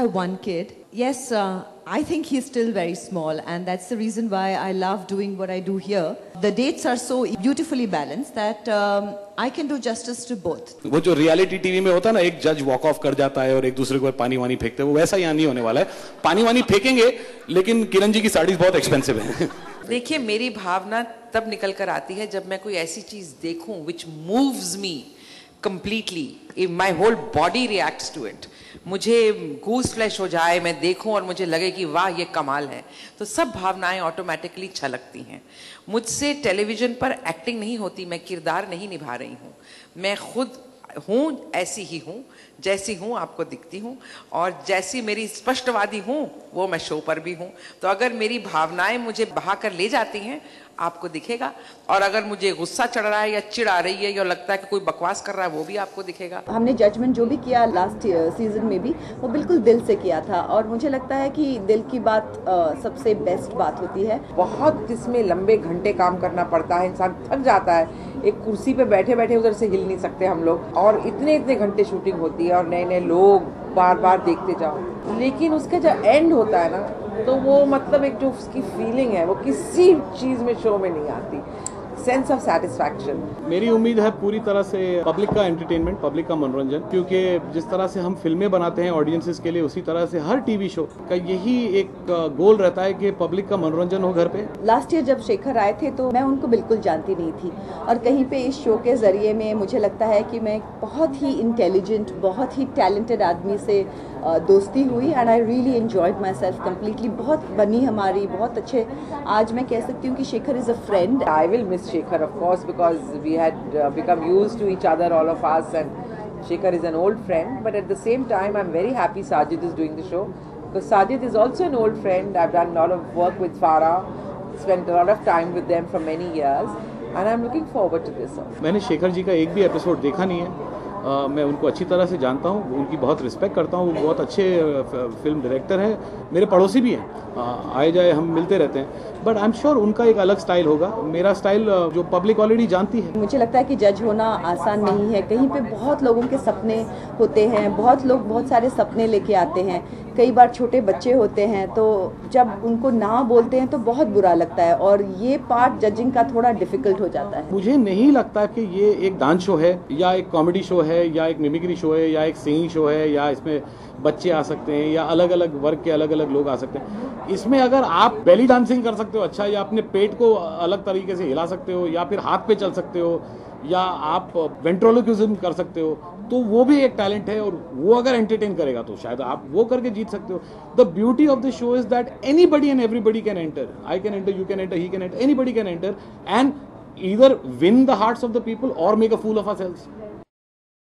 have one kid. Yes, I think he's still very small, and that's the reason why I love doing what I do here. The dates are so beautifully balanced that I can do justice to both. वो जो reality TV में होता है ना, एक जज walk of कर जाता है और एक दूसरे को पानी वानी फेंकते हैं, वो वैसा यहाँ नहीं होने वाला है. पानी वानी फेंकेंगे, लेकिन किरण जी की साड़ी बहुत एक्सपेंसिव है. देखिए, मेरी भावना तब निकल कर आती है जब मैं कोई ऐसी चीज देखूं which moves me completely, my whole body reacts to it. मुझे गूस फ्लैश हो जाए, मैं देखूं और मुझे लगे कि वाह ये कमाल है, तो सब भावनाएं ऑटोमेटिकली छलकती हैं. मुझसे टेलीविजन पर एक्टिंग नहीं होती, मैं किरदार नहीं निभा रही हूँ, मैं खुद हूँ, ऐसी ही हूँ, जैसी हूँ आपको दिखती हूँ, और जैसी मेरी स्पष्टवादी हूँ वो मैं शो पर भी हूँ. तो अगर मेरी भावनाएं मुझे बहा कर ले जाती हैं आपको दिखेगा, और अगर मुझे गुस्सा चढ़ रहा है या चिढ़ आ रही है या लगता है कि कोई बकवास कर रहा है वो भी आपको दिखेगा. हमने जजमेंट जो भी किया लास्ट सीजन में भी, वो बिल्कुल दिल से किया था, और मुझे लगता है कि दिल की बात सबसे बेस्ट बात होती है. बहुत इसमें लंबे घंटे काम करना पड़ता है, इंसान थक जाता है, एक कुर्सी पे बैठे बैठे उधर से हिल नहीं सकते हम लोग, और इतने इतने घंटे शूटिंग होती है और नए नए लोग बार बार देखते जाओ. लेकिन उसका जब एंड होता है ना, तो वो मतलब एक जो उसकी फीलिंग है वो किसी चीज में शो में नहीं आती. Sense of satisfaction. मेरी उम्मीद है पूरी तरह से पब्लिक का एंटरटेनमेंट, पब्लिक का मनोरंजन, क्योंकि जिस तरह से हम फिल्में बनाते हैं ऑडियंसेस के लिए, उसी तरह से हर टीवी शो का यही एक गोल रहता है कि पब्लिक का मनोरंजन हो घर पे. लास्ट ईयर जब शेखर आए थे तो मैं उनको बिल्कुल जानती नहीं थी, और कहीं पे इस शो के जरिए में मुझे लगता है कि मैं बहुत ही इंटेलिजेंट, बहुत ही टैलेंटेड आदमी से दोस्ती हुई, and I really enjoyed my self completely. बहुत बनी हमारी, बहुत अच्छे. आज मैं कह सकती हूँ कि Shekhar is a friend. I will miss Shekhar, of course, because we had become used to each other, all of us, and Shekhar is an old friend. But at the same time, I'm very happy Sajid is doing the show, because Sajid is also an old friend. I've done a lot of work with Farah, spent a lot of time with them for many years, and I'm looking forward to this. मैंने शेखर जी का एक भी episode देखा नहीं है. मैं उनको अच्छी तरह से जानता हूँ, उनकी बहुत रिस्पेक्ट करता हूँ. वो बहुत अच्छे फिल्म डायरेक्टर हैं, मेरे पड़ोसी भी हैं, आए जाए हम मिलते रहते हैं. बट आई एम श्योर उनका एक अलग स्टाइल होगा, मेरा स्टाइल जो पब्लिक ऑलरेडी जानती है. मुझे लगता है कि जज होना आसान नहीं है. कहीं पे बहुत लोगों के सपने होते हैं, बहुत लोग बहुत सारे सपने लेके आते हैं. कई बार छोटे बच्चे होते हैं, तो जब उनको ना बोलते हैं तो बहुत बुरा लगता है, और ये पार्ट जजिंग का थोड़ा डिफिकल्ट हो जाता है. मुझे नहीं लगता कि ये एक डांस शो है, या एक कॉमेडी शो है, या एक मिमिक्री शो है, या एक सिंगिंग शो है, या इसमें बच्चे आ सकते हैं, या अलग अलग वर्ग के अलग अलग लोग आ सकते हैं. इसमें अगर आप बेली डांसिंग कर सकते हो अच्छा, या अपने पेट को अलग तरीके से हिला सकते हो, या फिर हाथ पे चल सकते हो, या आप वेंट्रोलोक्विज्म कर सकते हो, तो वो भी एक टैलेंट है. और वो अगर एंटरटेन करेगा तो शायद आप वो करके जीत सकते हो. The beauty of the show is that anybody and everybody can enter. I can enter, you can enter, he can enter, anybody can enter, and either win the hearts of the people or make a fool of ourselves.